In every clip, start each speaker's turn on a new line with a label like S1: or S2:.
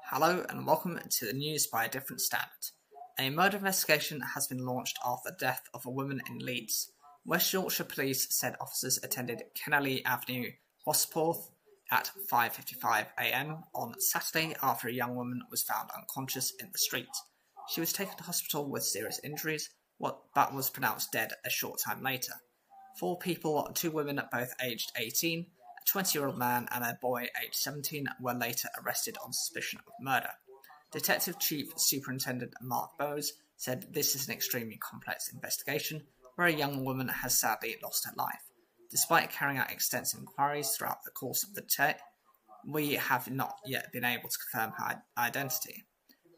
S1: Hello and welcome to the news by a different standard. A murder investigation has been launched after the death of a woman in Leeds. West Yorkshire Police said officers attended Kennelly Avenue Hospital at 5:55 a.m. on Saturday after a young woman was found unconscious in the street. She was taken to hospital with serious injuries, but was pronounced dead a short time later. 4 people, 2 women both aged 18, a 20-year-old man and a boy aged 17 were later arrested on suspicion of murder. Detective Chief Superintendent Mark Bowes said this is an extremely complex investigation where a young woman has sadly lost her life. Despite carrying out extensive inquiries throughout the course of the check, we have not yet been able to confirm her identity.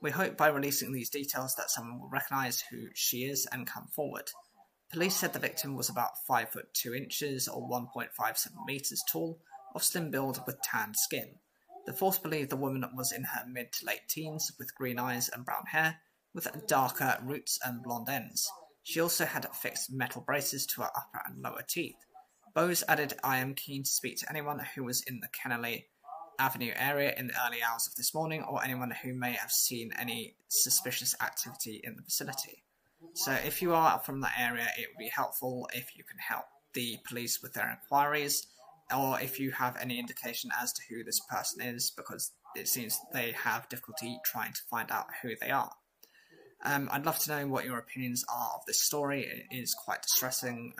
S1: We hope by releasing these details that someone will recognise who she is and come forward. Police said the victim was about 5 foot 2 inches or 1.57 metres tall, of slim build with tanned skin. The force believed the woman was in her mid to late teens with green eyes and brown hair, with darker roots and blonde ends. She also had fixed metal braces to her upper and lower teeth. Bowes added, "I am keen to speak to anyone who was in the Kennelly Avenue area in the early hours of this morning or anyone who may have seen any suspicious activity in the vicinity." So if you are from that area, it would be helpful if you can help the police with their inquiries, or if you have any indication as to who this person is, because it seems they have difficulty trying to find out who they are. I'd love to know what your opinions are of this story. It is quite distressing,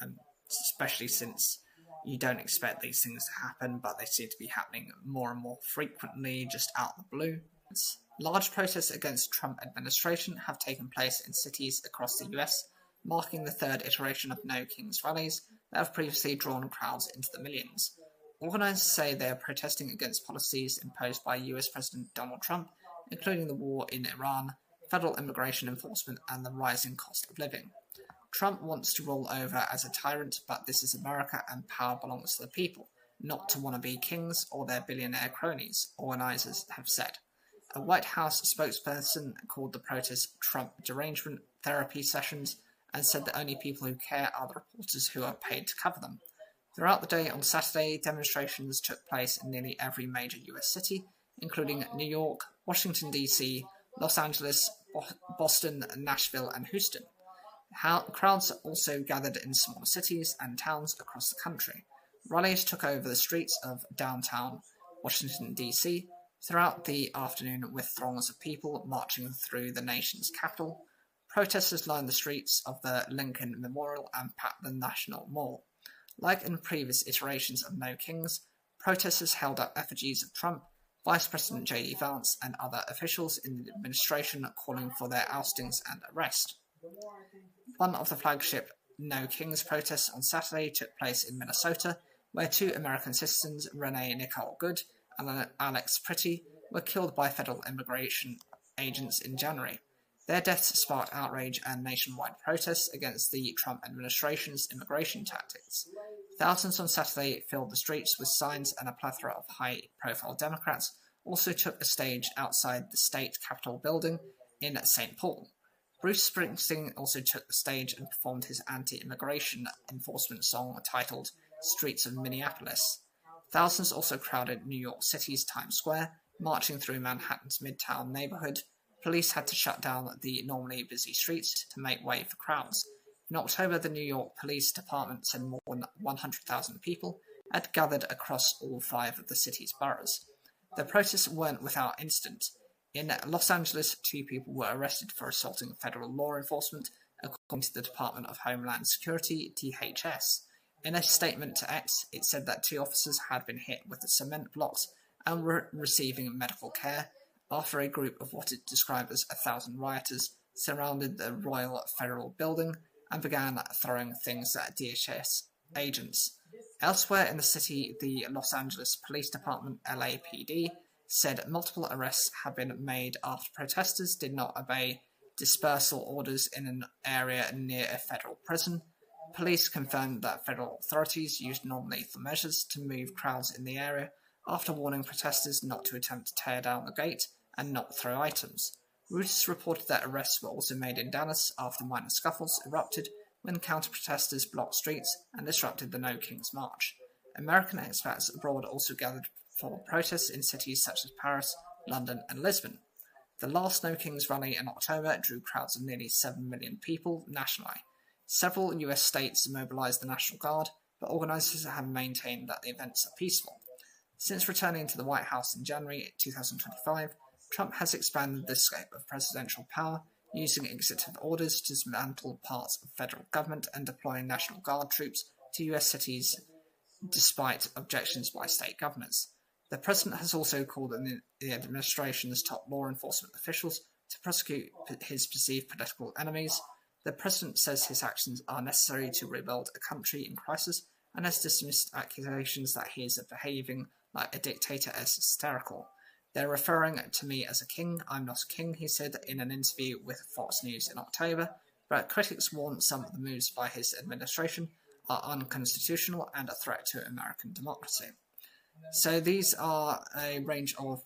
S1: especially since you don't expect these things to happen, but they seem to be happening more and more frequently, just out of the blue. Large protests against Trump administration have taken place in cities across the US, marking the third iteration of No Kings rallies that have previously drawn crowds into the millions. Organizers say they are protesting against policies imposed by US President Donald Trump, including the war in Iran, federal immigration enforcement, and the rising cost of living. Trump wants to roll over as a tyrant, but this is America and power belongs to the people, not to wannabe kings or their billionaire cronies, organizers have said. A White House spokesperson called the protest Trump derangement therapy sessions and said the only people who care are the reporters who are paid to cover them. Throughout the day on Saturday, demonstrations took place in nearly every major US city, including New York, Washington, D.C., Los Angeles, Boston, Nashville, and Houston. Crowds also gathered in smaller cities and towns across the country. Rallies took over the streets of downtown Washington, D.C., throughout the afternoon, with throngs of people marching through the nation's capital. Protesters lined the streets of the Lincoln Memorial and packed the National Mall. Like in previous iterations of No Kings, protesters held up effigies of Trump, Vice President J.D. Vance, and other officials in the administration, calling for their oustings and arrest. One of the flagship No Kings protests on Saturday took place in Minnesota, where 2 American citizens, Renee Nicole Good and Alex Pretty, were killed by federal immigration agents in January. Their deaths sparked outrage and nationwide protests against the Trump administration's immigration tactics. Thousands on Saturday filled the streets with signs, and a plethora of high-profile Democrats also took a stage outside the state capitol building in St. Paul. Bruce Springsteen also took the stage and performed his anti-immigration enforcement song titled "Streets of Minneapolis." Thousands also crowded New York City's Times Square, marching through Manhattan's Midtown neighborhood. Police had to shut down the normally busy streets to make way for crowds. In October, the New York Police Department said more than 100,000 people had gathered across all 5 of the city's boroughs. The protests weren't without incident. In Los Angeles, 2 people were arrested for assaulting federal law enforcement, according to the Department of Homeland Security, DHS. In a statement to X, it said that 2 officers had been hit with the cement blocks and were receiving medical care after a group of what it described as 1,000 rioters surrounded the Royal Federal Building and began throwing things at DHS agents. Elsewhere in the city, the Los Angeles Police Department, LAPD, said multiple arrests had been made after protesters did not obey dispersal orders in an area near a federal prison. Police confirmed that federal authorities used non-lethal measures to move crowds in the area after warning protesters not to attempt to tear down the gate and not throw items. Reuters reported that arrests were also made in Dallas after minor scuffles erupted when counter-protesters blocked streets and disrupted the No Kings March. American expats abroad also gathered for protests in cities such as Paris, London, and Lisbon. The last No Kings rally in October drew crowds of nearly 7 million people nationally. Several US states mobilized the National Guard, but organizers have maintained that the events are peaceful. Since returning to the White House in January 2025, Trump has expanded the scope of presidential power, using executive orders to dismantle parts of federal government and deploying National Guard troops to US cities despite objections by state governors. The president has also called on the administration's top law enforcement officials to prosecute his perceived political enemies. The president says his actions are necessary to rebuild a country in crisis and has dismissed accusations that he is behaving like a dictator as hysterical. They're referring to me as a king. I'm not a king, he said in an interview with Fox News in October, but critics warn some of the moves by his administration are unconstitutional and a threat to American democracy. So these are a range of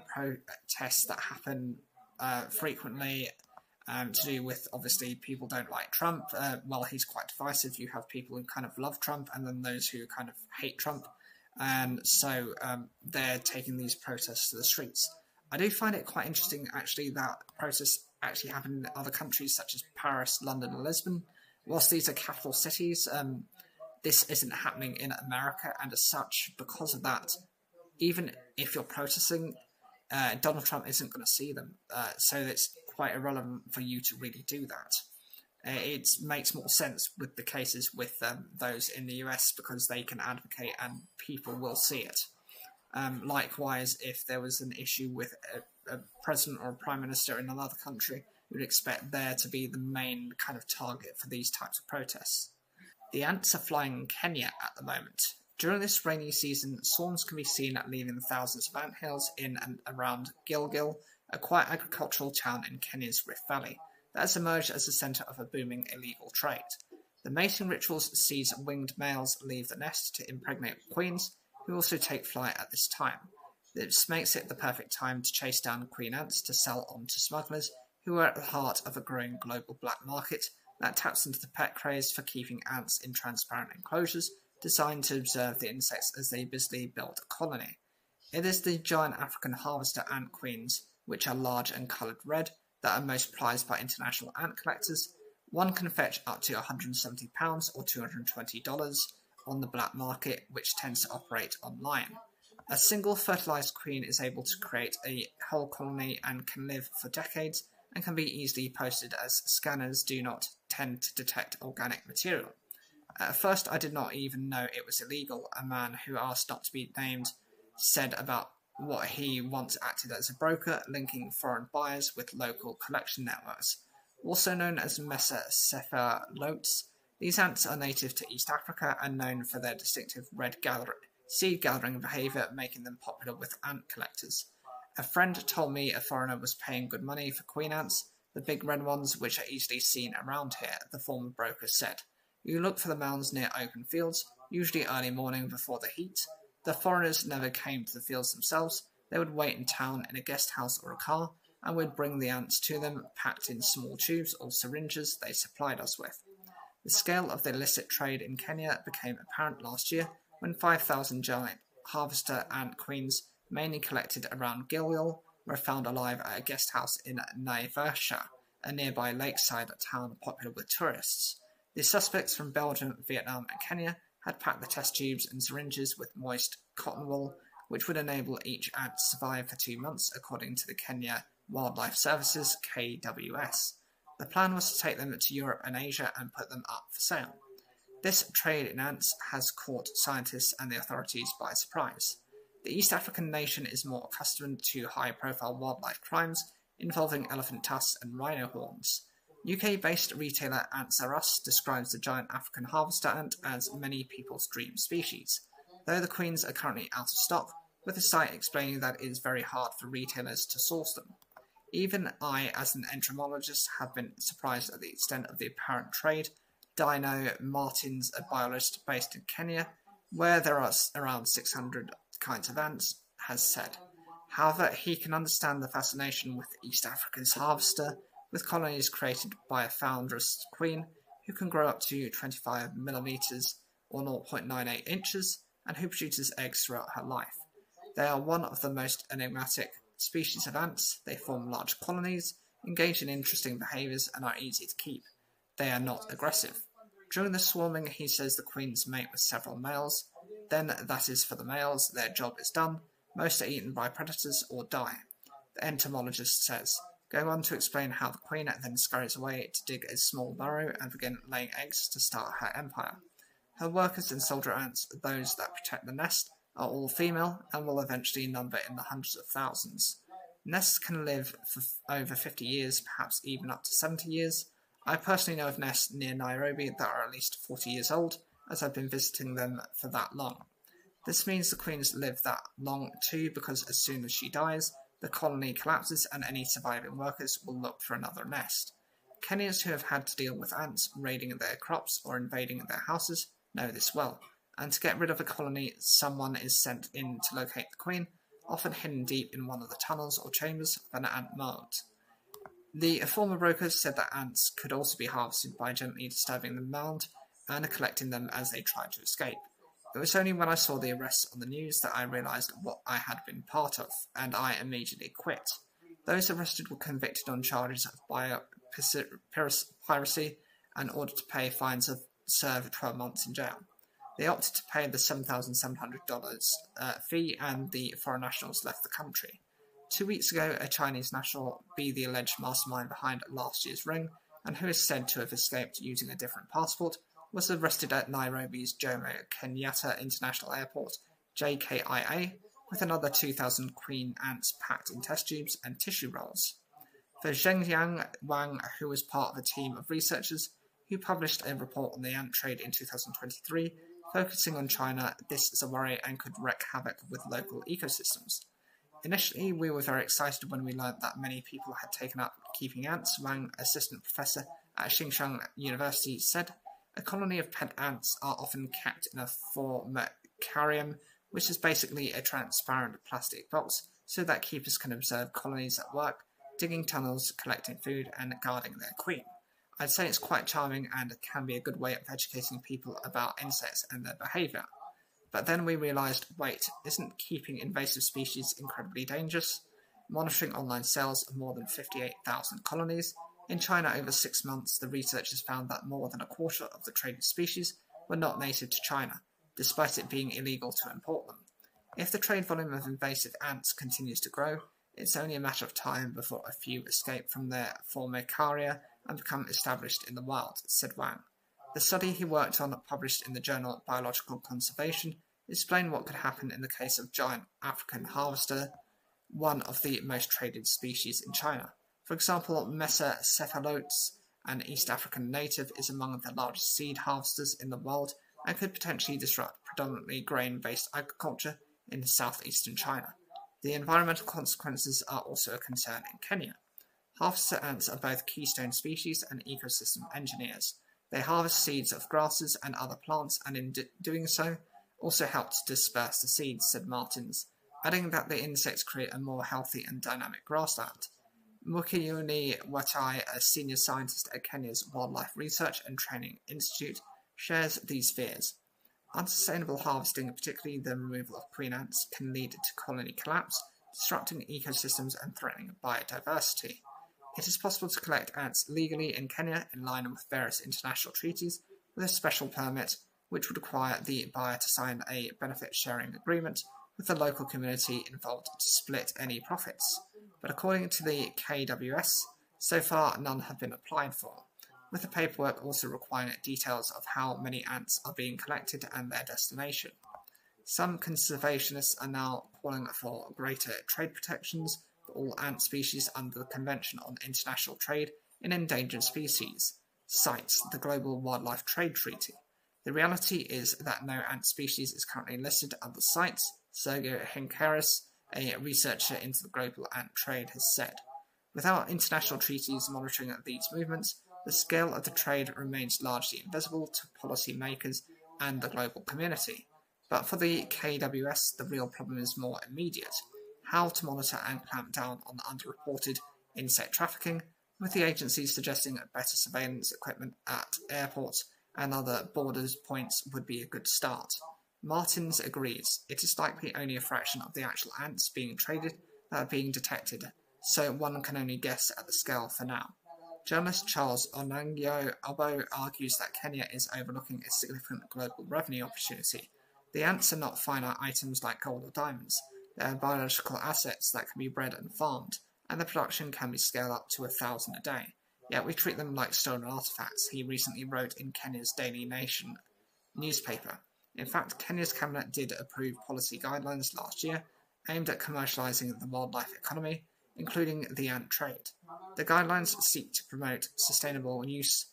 S1: protests that happen frequently to do with, obviously, people don't like Trump. Well, he's quite divisive. You have people who kind of love Trump and then those who kind of hate Trump. And so they're taking these protests to the streets. I do find it quite interesting, actually, that protests actually happen in other countries such as Paris, London, and Lisbon. Whilst these are capital cities, this isn't happening in America, and as such, because of that, even if you're protesting, Donald Trump isn't going to see them. So it's quite irrelevant for you to really do that. It makes more sense with the cases with those in the US because they can advocate and people will see it. Likewise, if there was an issue with a president or a prime minister in another country, you'd expect there to be the main kind of target for these types of protests. The ants are flying in Kenya at the moment. During this rainy season, swarms can be seen leaving thousands of anthills in and around Gilgil, a quiet agricultural town in Kenya's Rift Valley that has emerged as the centre of a booming illegal trade. The mating rituals sees winged males leave the nest to impregnate queens, who also take flight at this time. This makes it the perfect time to chase down queen ants to sell on to smugglers, who are at the heart of a growing global black market that taps into the pet craze for keeping ants in transparent enclosures designed to observe the insects as they busily build a colony. It is the giant African harvester ant queens, which are large and coloured red, that are most prized by international ant collectors. One can fetch up to £170 or $220 on the black market, which tends to operate online. A single fertilised queen is able to create a whole colony and can live for decades and can be easily posted as scanners do not tend to detect organic material. At first I did not even know it was illegal. A man who asked not to be named said about what he once acted as a broker, linking foreign buyers with local collection networks. Also known as cephalotes, these ants are native to East Africa and known for their distinctive red seed gathering behaviour, making them popular with ant collectors. A friend told me a foreigner was paying good money for queen ants, the big red ones which are easily seen around here, the former broker said. You look for the mounds near open fields, usually early morning before the heat. The foreigners never came to the fields themselves. They would wait in town in a guest house or a car, and would bring the ants to them, packed in small tubes or syringes they supplied us with. The scale of the illicit trade in Kenya became apparent last year when 5,000 giant harvester ant queens, mainly collected around Gilgil, were found alive at a guest house in Naivasha, a nearby lakeside town popular with tourists. The suspects from Belgium, Vietnam and Kenya had packed the test tubes and syringes with moist cotton wool, which would enable each ant to survive for 2 months, according to the Kenya Wildlife Services (KWS). The plan was to take them to Europe and Asia and put them up for sale. This trade in ants has caught scientists and the authorities by surprise. The East African nation is more accustomed to high-profile wildlife crimes involving elephant tusks and rhino horns. UK-based retailer Ants R Us describes the giant African harvester ant as many people's dream species, though the queens are currently out of stock, with the site explaining that it is very hard for retailers to source them. Even I, as an entomologist, have been surprised at the extent of the apparent trade. Dino Martins, a biologist based in Kenya, where there are around 600 kinds of ants, has said. However, he can understand the fascination with East Africa's harvester, with colonies created by a foundress queen who can grow up to 25 millimeters or 0.98 inches and who produces eggs throughout her life. They are one of the most enigmatic species of ants. They form large colonies, engage in interesting behaviours, and are easy to keep. They are not aggressive. During the swarming, he says the queens mate with several males. Then, that is for the males, their job is done. Most are eaten by predators or die. The entomologist says, going on to explain how the queen then scurries away to dig a small burrow and begin laying eggs to start her empire. Her workers and soldier ants, those that protect the nest, are all female and will eventually number in the hundreds of thousands. Nests can live for over 50 years, perhaps even up to 70 years. I personally know of nests near Nairobi that are at least 40 years old, as I've been visiting them for that long. This means the queens live that long too, because as soon as she dies, the colony collapses and any surviving workers will look for another nest. Kenyans who have had to deal with ants raiding their crops or invading their houses know this well, and to get rid of a colony, someone is sent in to locate the queen, often hidden deep in one of the tunnels or chambers of an ant mound. The former brokers said that ants could also be harvested by gently disturbing the mound and collecting them as they tried to escape. It was only when I saw the arrests on the news that I realised what I had been part of, and I immediately quit. Those arrested were convicted on charges of piracy and ordered to pay fines of serve 12 months in jail. They opted to pay the $7,700 fee, and the foreign nationals left the country. 2 weeks ago, a Chinese national, the alleged mastermind behind last year's ring, and who is said to have escaped using a different passport, was arrested at Nairobi's Jomo Kenyatta International Airport, JKIA, with another 2,000 queen ants packed in test tubes and tissue rolls. For Zhengyang Wang, who was part of a team of researchers who published a report on the ant trade in 2023, focusing on China, this is a worry and could wreak havoc with local ecosystems. Initially, we were very excited when we learned that many people had taken up keeping ants. Wang, assistant professor at Xinjiang University, said, a colony of pet ants are often kept in a formicarium, which is basically a transparent plastic box, so that keepers can observe colonies at work, digging tunnels, collecting food, and guarding their queen. I'd say it's quite charming and can be a good way of educating people about insects and their behaviour. But then we realised, wait, isn't keeping invasive species incredibly dangerous? Monitoring online sales of more than 58,000 colonies. In China, over 6 months, the researchers found that more than a quarter of the traded species were not native to China, despite it being illegal to import them. If the trade volume of invasive ants continues to grow, it's only a matter of time before a few escape from their formicaria and become established in the wild, said Wang. The study he worked on, published in the journal Biological Conservation, explained what could happen in the case of giant African harvester, one of the most traded species in China. For example, Mesocephalotes, an East African native, is among the largest seed harvesters in the world and could potentially disrupt predominantly grain-based agriculture in southeastern China. The environmental consequences are also a concern in Kenya. Harvester ants are both keystone species and ecosystem engineers. They harvest seeds of grasses and other plants, and in doing so, also help to disperse the seeds, said Martins, adding that the insects create a more healthy and dynamic grassland. Mukiyuni Watai, a senior scientist at Kenya's Wildlife Research and Training Institute, shares these fears. Unsustainable harvesting, particularly the removal of queen ants, can lead to colony collapse, disrupting ecosystems and threatening biodiversity. It is possible to collect ants legally in Kenya in line with various international treaties with a special permit, which would require the buyer to sign a benefit-sharing agreement with the local community involved to split any profits. But according to the KWS, so far none have been applied for, with the paperwork also requiring details of how many ants are being collected and their destination. Some conservationists are now calling for greater trade protections for all ant species under the Convention on International Trade in Endangered Species, CITES, the Global Wildlife Trade Treaty. The reality is that no ant species is currently listed under CITES, Sergio Hincaris, a researcher into the global ant trade, has said. Without international treaties monitoring these movements, the scale of the trade remains largely invisible to policymakers and the global community. But for the KWS, the real problem is more immediate: how to monitor and clamp down on underreported insect trafficking, with the agency suggesting better surveillance equipment at airports and other borders points would be a good start. Martins agrees. It is likely only a fraction of the actual ants being traded, that are being detected, so one can only guess at the scale for now. Journalist Charles Onyango-Obo argues that Kenya is overlooking a significant global revenue opportunity. The ants are not finite items like gold or diamonds. They are biological assets that can be bred and farmed, and the production can be scaled up to 1,000 a day. Yet we treat them like stolen artifacts, he recently wrote in Kenya's Daily Nation newspaper. In fact, Kenya's cabinet did approve policy guidelines last year aimed at commercializing the wildlife economy, including the ant trade. The guidelines seek to promote sustainable use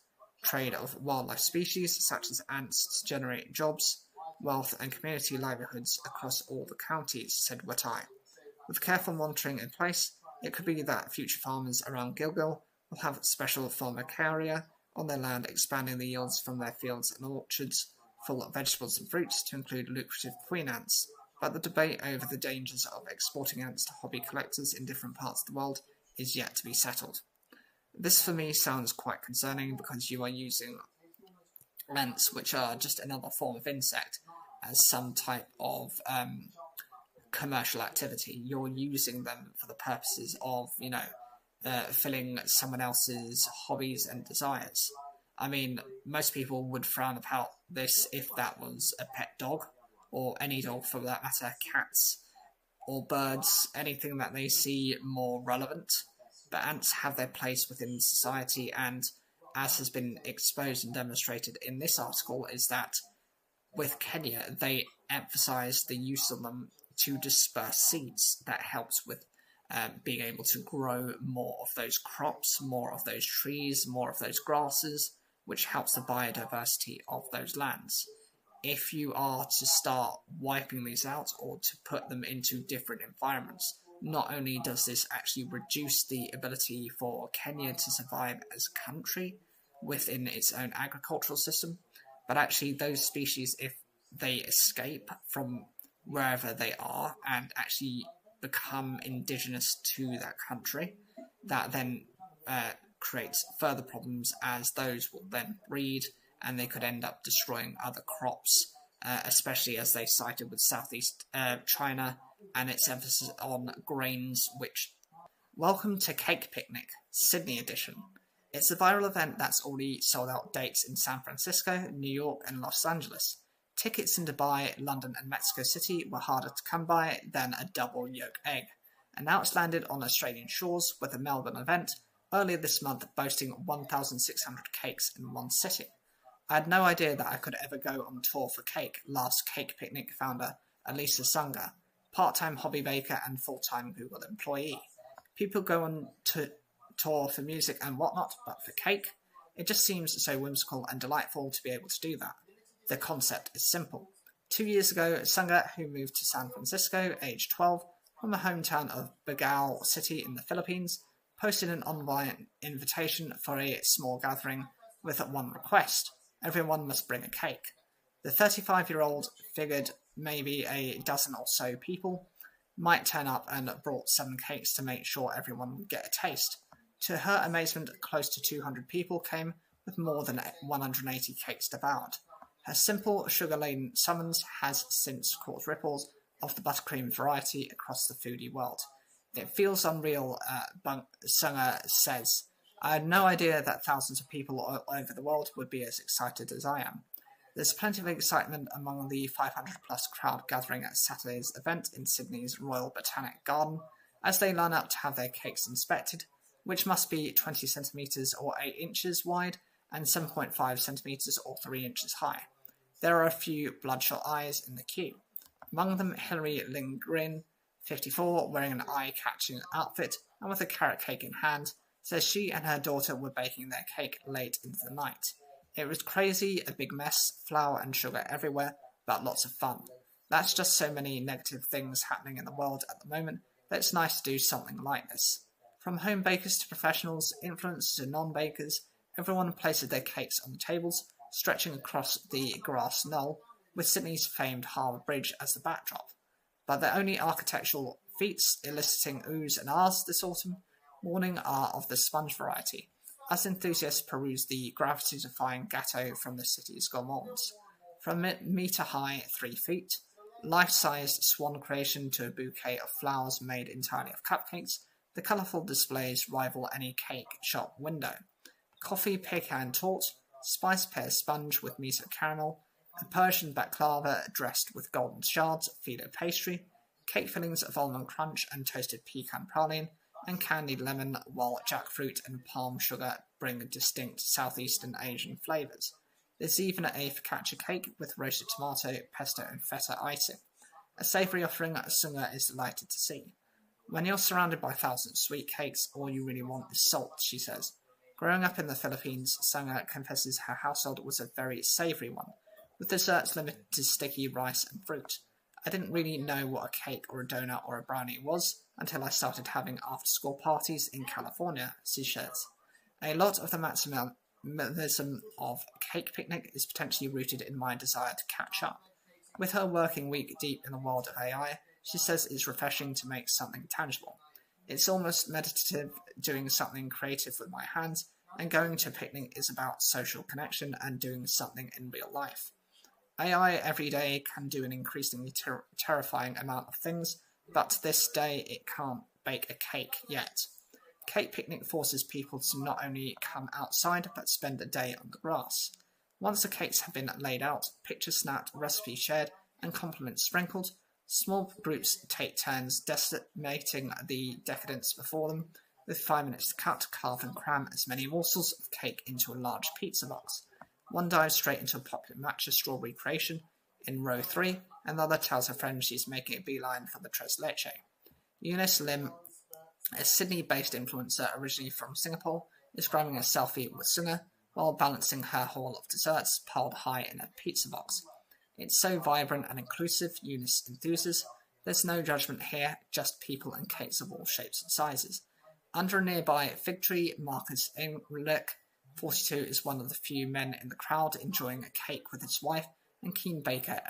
S1: trade of wildlife species, such as ants, to generate jobs, wealth, and community livelihoods across all the counties, said Watai. With careful monitoring in place, it could be that future farmers around Gilgil will have special pharmacaria on their land, expanding the yields from their fields and orchards full of vegetables and fruits to include lucrative queen ants. But the debate over the dangers of exporting ants to hobby collectors in different parts of the world is yet to be settled. This for me sounds quite concerning because you are using ants, which are just another form of insect, as some type of commercial activity. You're using them for the purposes of, filling someone else's hobbies and desires. I mean, most people would frown about this if that was a pet dog, or any dog for that matter, cats or birds, anything that they see more relevant. But ants have their place within society, and as has been exposed and demonstrated in this article, is that with Kenya, they emphasize the use of them to disperse seeds. That helps with being able to grow more of those crops, more of those trees, more of those grasses, which helps the biodiversity of those lands. If you are to start wiping these out or to put them into different environments, not only does this actually reduce the ability for Kenya to survive as a country within its own agricultural system, but actually those species, if they escape from wherever they are and actually become indigenous to that country, that then creates further problems, as those will then breed and they could end up destroying other crops, especially as they cited with Southeast China and its emphasis on grains, which... Welcome to Cake Picnic, Sydney edition. It's a viral event that's already sold out dates in San Francisco, New York, and Los Angeles. Tickets in Dubai, London, and Mexico City were harder to come by than a double yolk egg, and now it's landed on Australian shores with a Melbourne event earlier this month boasting 1,600 cakes in one sitting. I had no idea that I could ever go on tour for cake, laughs Cake Picnic founder Elisa Sunga, part-time hobby baker and full-time Google employee. People go on to tour for music and whatnot, but for cake, it just seems so whimsical and delightful to be able to do that. The concept is simple. 2 years ago, Sunga, who moved to San Francisco, aged 12, from the hometown of Bagao City in the Philippines, posted an online invitation for a small gathering with one request: everyone must bring a cake. The 35-year-old figured maybe a dozen or so people might turn up and brought 7 cakes to make sure everyone would get a taste. To her amazement, close to 200 people came, with more than 180 cakes devoured. Her simple, sugar-laden summons has since caused ripples of the buttercream variety across the foodie world. It feels unreal, Sunger says. I had no idea that thousands of people all over the world would be as excited as I am. There's plenty of excitement among the 500-plus crowd gathering at Saturday's event in Sydney's Royal Botanic Garden, as they line up to have their cakes inspected, which must be 20 centimetres or 8 inches wide and 7.5 centimetres or 3 inches high. There are a few bloodshot eyes in the queue. Among them, Hilary Lindgren, 54, wearing an eye-catching outfit and with a carrot cake in hand, says she and her daughter were baking their cake late into the night. It was crazy, a big mess, flour and sugar everywhere, but lots of fun. That's just so many negative things happening in the world at the moment that it's nice to do something like this. From home bakers to professionals, influencers to non-bakers, everyone places their cakes on the tables, stretching across the grass knoll, with Sydney's famed Harbour Bridge as the backdrop. But the only architectural feats eliciting oohs and ahs this autumn morning are of the sponge variety, as enthusiasts peruse the gravity-defying gateau from the city's gourmands. From metre-high 3 feet, life-sized swan creation to a bouquet of flowers made entirely of cupcakes, the colourful displays rival any cake shop window. Coffee pecan torte, spiced pear sponge with miso caramel, a Persian baklava dressed with golden shards of Fido pastry, cake fillings of almond crunch and toasted pecan praline, and candied lemon, while jackfruit and palm sugar bring distinct Southeastern Asian flavours. There's even a focaccia cake with roasted tomato, pesto and feta icing. A savoury offering Sunga is delighted to see. When you're surrounded by thousands of sweet cakes, all you really want is salt, she says. Growing up in the Philippines, Sanga confesses her household was a very savoury one, with desserts limited to sticky rice and fruit. I didn't really know what a cake or a donut or a brownie was until I started having after-school parties in California, she says. A lot of the maximalism of Cake Picnic is potentially rooted in my desire to catch up. With her working week deep in the world of AI, she says it's refreshing to make something tangible. It's almost meditative, doing something creative with my hands, and going to a picnic is about social connection and doing something in real life. AI every day can do an increasingly terrifying amount of things, but to this day it can't bake a cake yet. Cake Picnic forces people to not only come outside, but spend a day on the grass. Once the cakes have been laid out, pictures snapped, recipes shared, and compliments sprinkled, small groups take turns decimating the decadence before them, with 5 minutes to cut, carve and cram as many morsels of cake into a large pizza box. One dives straight into a popular matcha strawberry creation in row 3, and the other tells her friend she's making a beeline for the tres leche. Eunice Lim, a Sydney-based influencer originally from Singapore, is grabbing a selfie with Sunga while balancing her haul of desserts piled high in a pizza box. It's so vibrant and inclusive, Eunice enthuses. There's no judgment here, just people and cakes of all shapes and sizes. Under a nearby fig tree, Marcus Ehrlich, 42, is one of the few men in the crowd enjoying a cake with his wife and keen baker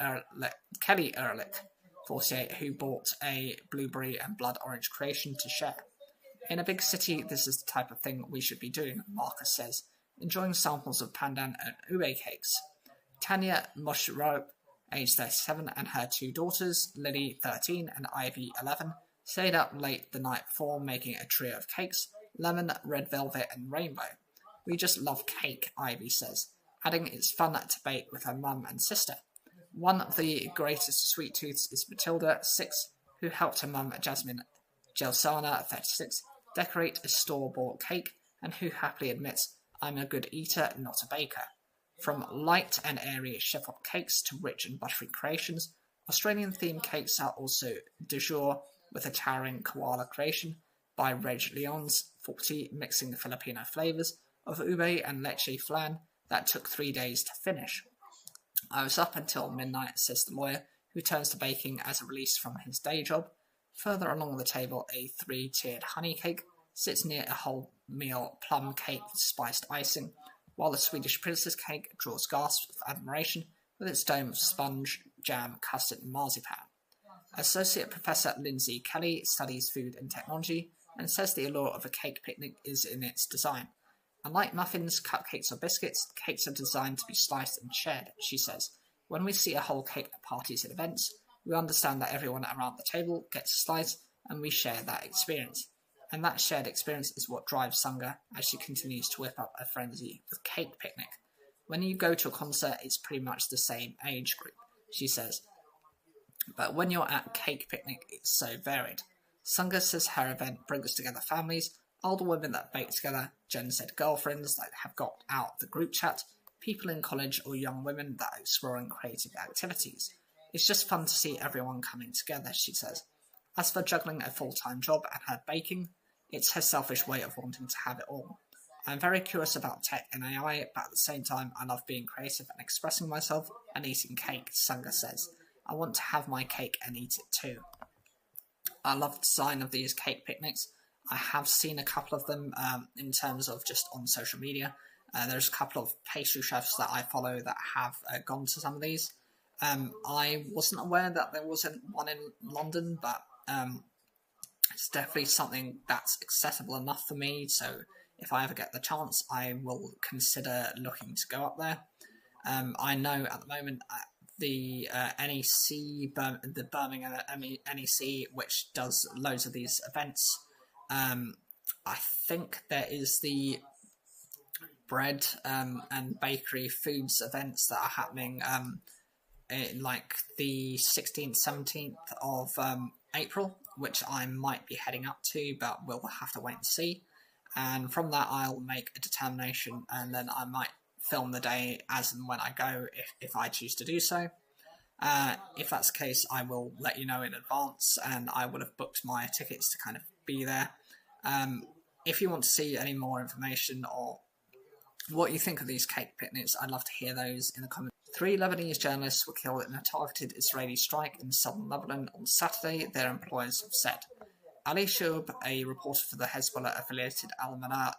S1: Kelly Ehrlich, 48, who bought a blueberry and blood orange creation to share. In a big city, this is the type of thing we should be doing, Marcus says, enjoying samples of pandan and ube cakes. Tanya Moshrop, aged 37, and her 2 daughters, Lily, 13, and Ivy, 11, stayed up late the night before making a trio of cakes, lemon, red velvet, and rainbow. We just love cake, Ivy says, adding it's fun to bake with her mum and sister. One of the greatest sweet tooths is Matilda, 6, who helped her mum, Jasmine Gelsana, 36, decorate a store-bought cake, and who happily admits, I'm a good eater, not a baker. From light and airy chef-op cakes to rich and buttery creations, Australian-themed cakes are also du jour, with a towering koala creation by Reg Leons, 40, mixing the Filipino flavours of ube and leche flan that took 3 days to finish. I was up until midnight, says the lawyer, who turns to baking as a release from his day job. Further along the table, a 3-tiered honey cake sits near a wholemeal plum cake with spiced icing, while the Swedish princess cake draws gasps of admiration with its dome of sponge, jam, custard and marzipan. Associate Professor Lindsay Kelly studies food and technology and says the allure of a cake picnic is in its design. Unlike muffins, cupcakes or biscuits, cakes are designed to be sliced and shared, she says. When we see a whole cake at parties and events, we understand that everyone around the table gets a slice and we share that experience. And that shared experience is what drives Sangha as she continues to whip up a frenzy with Cake Picnic. When you go to a concert, it's pretty much the same age group, she says. But when you're at Cake Picnic, it's so varied. Sangha says her event brings together families, older women that bake together, Gen Z girlfriends that have got out the group chat, people in college or young women that are exploring creative activities. It's just fun to see everyone coming together, she says. As for juggling a full-time job and her baking, it's her selfish way of wanting to have it all. I'm very curious about tech and AI, but at the same time I love being creative and expressing myself and eating cake, Sangha says. I want to have my cake and eat it too. I love the design of these cake picnics. I have seen a couple of them in terms of just on social media. There's a couple of pastry chefs that I follow that have gone to some of these. I wasn't aware that there wasn't one in London, but it's definitely something that's accessible enough for me, so if I ever get the chance, I will consider looking to go up there. I know at the moment the the Birmingham NEC, which does loads of these events. I think there is the bread and bakery foods events that are happening in like the 16th, 17th of April, which I might be heading up to, but we'll have to wait and see. And from that, I'll make a determination, and then I might film the day as and when I go, if I choose to do so. If that's the case, I will let you know in advance, and I would have booked my tickets to kind of be there. If you want to see any more information or what you think of these cake picnics, I'd love to hear those in the comments. 3 Lebanese journalists were killed in a targeted Israeli strike in southern Lebanon on Saturday, their employers have said. Ali Shoub, a reporter for the Hezbollah-affiliated Al-Manar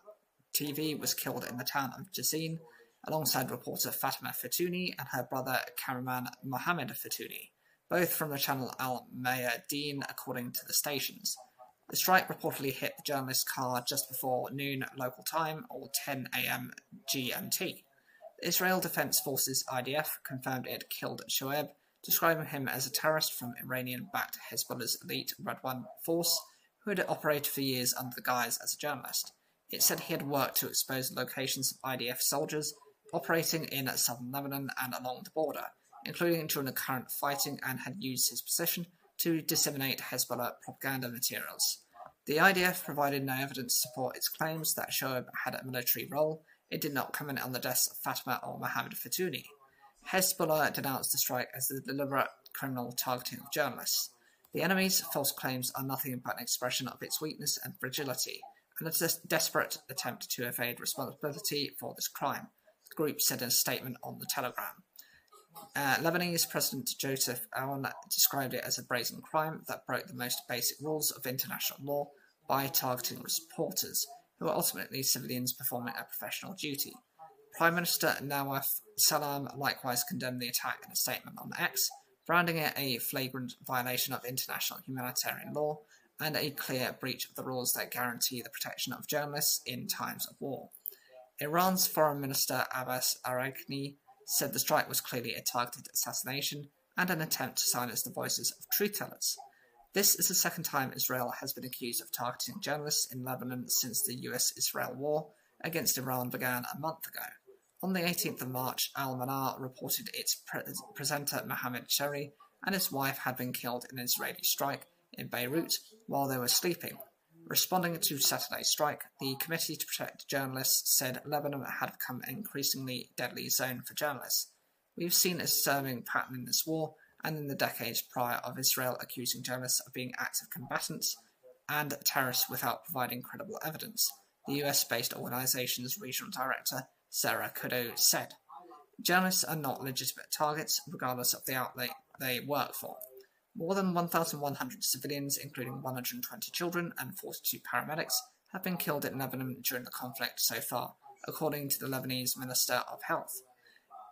S1: TV, was killed in the town of Jazin, alongside reporter Fatima Fatouni and her brother cameraman Mohammed Fatouni, both from the channel Al-Mayadeen, according to the stations. The strike reportedly hit the journalist's car just before noon local time, or 10 a.m. GMT. The Israel Defense Forces IDF confirmed it killed Shoaib, describing him as a terrorist from Iranian-backed Hezbollah's elite Radwan force, who had operated for years under the guise as a journalist. It said he had worked to expose locations of IDF soldiers operating in southern Lebanon and along the border, including during the current fighting, and had used his position to disseminate Hezbollah propaganda materials. The IDF provided no evidence to support its claims that Shoaib had a military role. It did not comment on the deaths of Fatima or Mohammed Fatouni. Hezbollah denounced the strike as the deliberate criminal targeting of journalists. The enemy's false claims are nothing but an expression of its weakness and fragility, and a desperate attempt to evade responsibility for this crime, the group said in a statement on the Telegram. Lebanese President Joseph Aoun described it as a brazen crime that broke the most basic rules of international law by targeting reporters, who are ultimately civilians performing a professional duty. Prime Minister Nawaf Salam likewise condemned the attack in a statement on X, branding it a flagrant violation of international humanitarian law and a clear breach of the rules that guarantee the protection of journalists in times of war. Iran's Foreign Minister Abbas Araghchi said the strike was clearly a targeted assassination and an attempt to silence the voices of truth-tellers. This is the second time Israel has been accused of targeting journalists in Lebanon since the US-Israel war against Iran began a month ago. On the 18th of March, Al-Manar reported its presenter Mohammed Sheri and his wife had been killed in an Israeli strike in Beirut while they were sleeping. Responding to Saturday's strike, the Committee to Protect Journalists said Lebanon had become an increasingly deadly zone for journalists. We've seen a disturbing pattern in this war and in the decades prior of Israel accusing journalists of being active combatants and terrorists without providing credible evidence, the US-based organization's regional director, Sarah Kudlow, said. Journalists are not legitimate targets, regardless of the outlet they work for. More than 1,100 civilians, including 120 children and 42 paramedics, have been killed in Lebanon during the conflict so far, according to the Lebanese Minister of Health.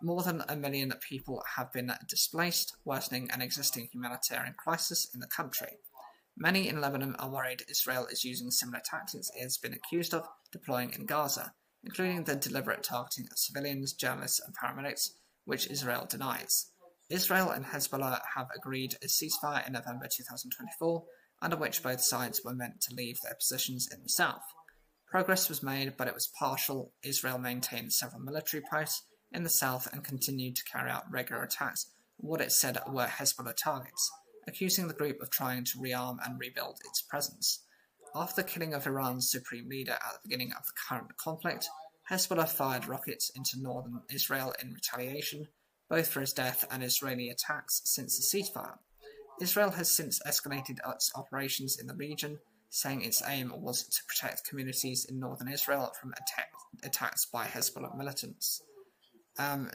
S1: More than 1 million people have been displaced, worsening an existing humanitarian crisis in the country. Many in Lebanon are worried Israel is using similar tactics it has been accused of deploying in Gaza, including the deliberate targeting of civilians, journalists and paramedics, which Israel denies. Israel and Hezbollah have agreed a ceasefire in November 2024, under which both sides were meant to leave their positions in the south. Progress was made, but it was partial. Israel maintained several military posts in the south and continued to carry out regular attacks on what it said were Hezbollah targets, accusing the group of trying to rearm and rebuild its presence. After the killing of Iran's supreme leader at the beginning of the current conflict, Hezbollah fired rockets into northern Israel in retaliation, both for his death and Israeli attacks since the ceasefire. Israel has since escalated its operations in the region, saying its aim was to protect communities in northern Israel from attacks by Hezbollah militants.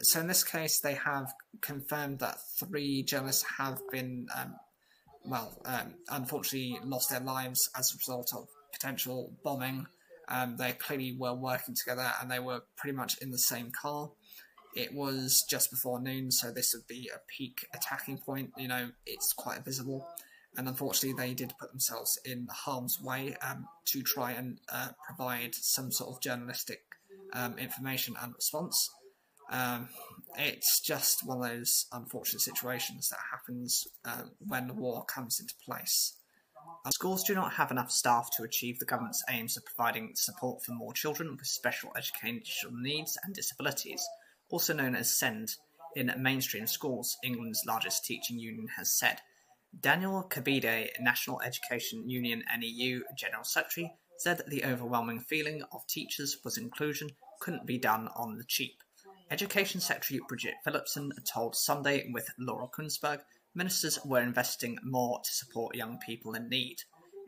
S1: So in this case, they have confirmed that 3 journalists have been, unfortunately lost their lives as a result of potential bombing. They clearly were working together and they were pretty much in the same car. It was just before noon, so this would be a peak attacking point. You know, it's quite visible. And unfortunately, they did put themselves in harm's way to try and provide some sort of journalistic information and response. It's just one of those unfortunate situations that happens when the war comes into place. Schools do not have enough staff to achieve the government's aims of providing support for more children with special educational needs and disabilities, also known as SEND, in mainstream schools, England's largest teaching union has said. Daniel Kabide, National Education Union NEU General Secretary, said the overwhelming feeling of teachers was inclusion couldn't be done on the cheap. Education Secretary Bridget Phillipson told Sunday with Laura Kunsberg ministers were investing more to support young people in need.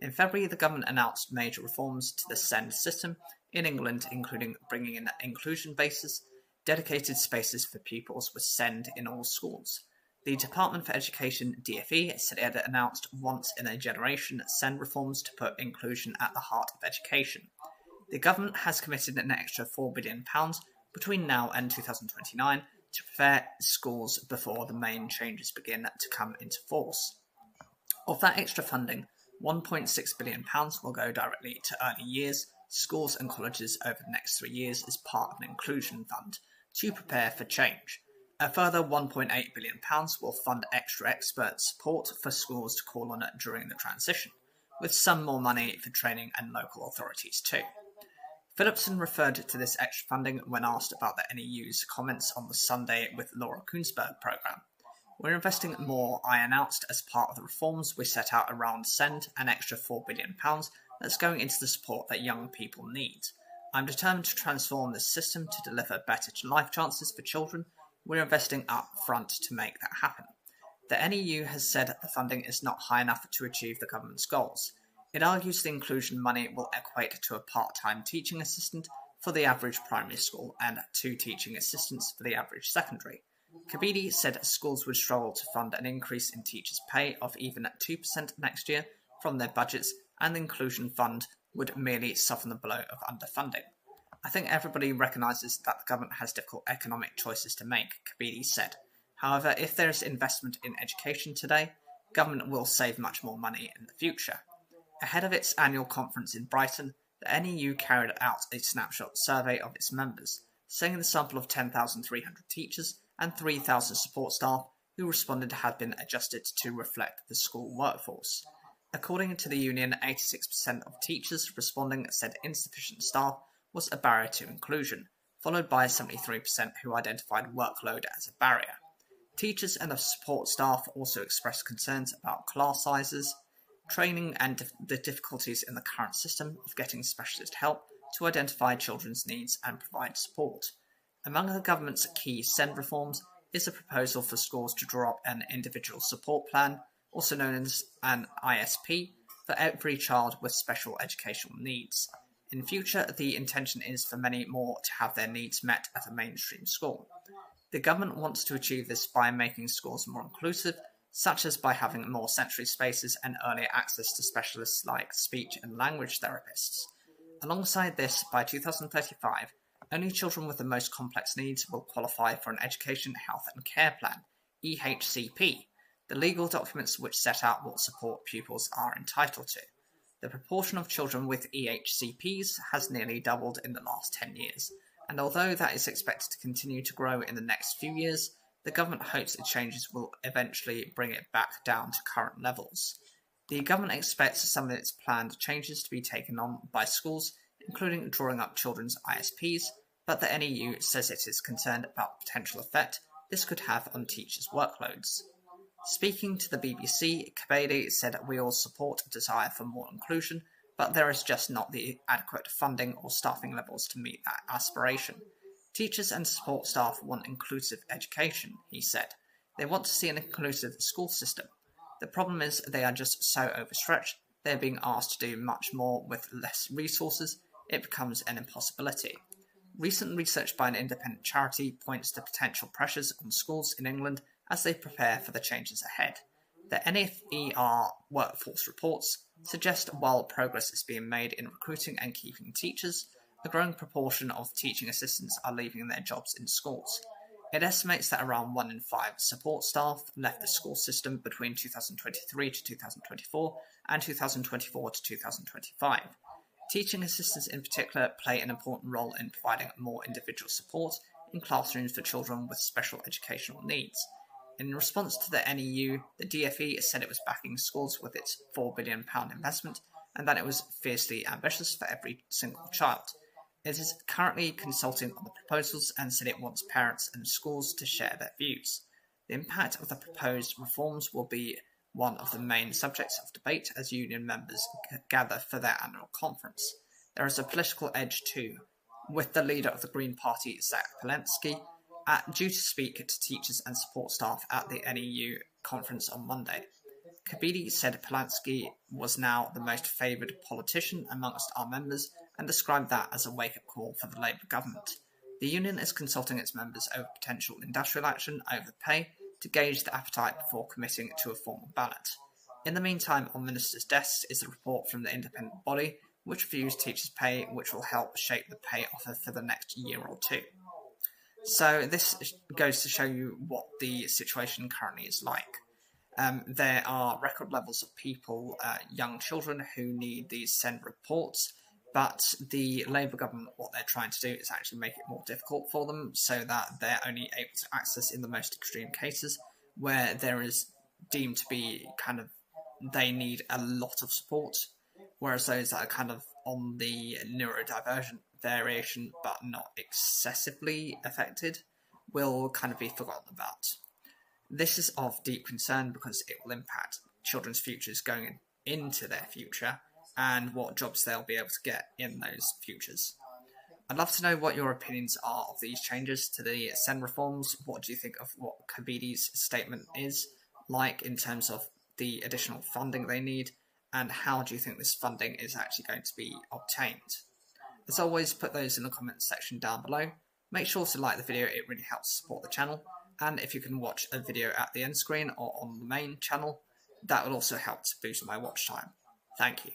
S1: In February, the government announced major reforms to the SEND system in England, including bringing in inclusion bases, dedicated spaces for pupils with SEND in all schools. The Department for Education, DfE, said it had announced once-in-a-generation SEND reforms to put inclusion at the heart of education. The government has committed an extra £4 billion between now and 2029 to prepare schools before the main changes begin to come into force. Of that extra funding, £1.6 billion will go directly to early years, schools and colleges over the next 3 years as part of an inclusion fund to prepare for change. A further £1.8 billion will fund extra expert support for schools to call on during the transition, with some more money for training and local authorities too. Phillipson referred to this extra funding when asked about the NEU's comments on the Sunday with Laura Kunsberg programme. We're investing more, I announced, as part of the reforms we set out around SEND, an extra £4 billion that's going into the support that young people need. I'm determined to transform this system to deliver better life chances for children. We're investing up front to make that happen. The NEU has said the funding is not high enough to achieve the government's goals. It argues the inclusion money will equate to a part-time teaching assistant for the average primary school and 2 teaching assistants for the average secondary. Kabidi said schools would struggle to fund an increase in teachers' pay of even 2% next year from their budgets, and the inclusion fund would merely soften the blow of underfunding. I think everybody recognises that the government has difficult economic choices to make, Kabidi said. However, if there is investment in education today, government will save much more money in the future. Ahead of its annual conference in Brighton, the NEU carried out a snapshot survey of its members, saying the sample of 10,300 teachers and 3,000 support staff who responded had been adjusted to reflect the school workforce. According to the union, 86% of teachers responding said insufficient staff was a barrier to inclusion, followed by 73% who identified workload as a barrier. Teachers and the support staff also expressed concerns about class sizes, training and the difficulties in the current system of getting specialist help to identify children's needs and provide support. Among the government's key SEND reforms is a proposal for schools to draw up an individual support plan, also known as an ISP, for every child with special educational needs. In future, the intention is for many more to have their needs met at a mainstream school. The government wants to achieve this by making schools more inclusive, such as by having more sensory spaces and earlier access to specialists like speech and language therapists. Alongside this, by 2035, only children with the most complex needs will qualify for an Education, Health and Care Plan, EHCP, the legal documents which set out what support pupils are entitled to. The proportion of children with EHCPs has nearly doubled in the last 10 years, and although that is expected to continue to grow in the next few years, the government hopes its changes will eventually bring it back down to current levels. The government expects some of its planned changes to be taken on by schools, including drawing up children's ISPs, but the NEU says it is concerned about the potential effect this could have on teachers' workloads. Speaking to the BBC, Kabede said we all support a desire for more inclusion, but there is just not the adequate funding or staffing levels to meet that aspiration. Teachers and support staff want inclusive education, he said. They want to see an inclusive school system. The problem is they are just so overstretched, they are being asked to do much more with less resources. It becomes an impossibility. Recent research by an independent charity points to potential pressures on schools in England as they prepare for the changes ahead. The NFER workforce reports suggest while progress is being made in recruiting and keeping teachers, a growing proportion of teaching assistants are leaving their jobs in schools. It estimates that around 1 in 5 support staff left the school system between 2023 to 2024 and 2024 to 2025. Teaching assistants in particular play an important role in providing more individual support, in classrooms for children with special educational needs. In response to the NEU, the DfE said it was backing schools with its £4 billion investment and that it was fiercely ambitious for every single child. It is currently consulting on the proposals and said it wants parents and schools to share their views. The impact of the proposed reforms will be one of the main subjects of debate as union members gather for their annual conference. There is a political edge too, with the leader of the Green Party, Zach Palensky, due to speak to teachers and support staff at the NEU conference on Monday. Kabidi said Palensky was now the most favoured politician amongst our members and described that as a wake-up call for the Labour government. The union is consulting its members over potential industrial action over pay to gauge the appetite before committing to a formal ballot. In the meantime, on ministers' desks is a report from the independent body which reviews teachers' pay, which will help shape the pay offer for the next year or two. So this goes to show you what the situation currently is like. There are record levels of people, young children, who need these SEND reports, but the Labour government, what they're trying to do is actually make it more difficult for them so that they're only able to access in the most extreme cases where there is deemed to be they need a lot of support, whereas those that are on the neurodivergent variation but not excessively affected will be forgotten about. This is of deep concern because it will impact children's futures going into their future and what jobs they'll be able to get in those futures. I'd love to know what your opinions are of these changes to the SEND reforms. What do you think of what Kabidi's statement is like in terms of the additional funding they need, and how do you think this funding is actually going to be obtained? As always, put those in the comments section down below. Make sure to like the video, it really helps support the channel, and if you can watch a video at the end screen or on the main channel, that will also help to boost my watch time. Thank you.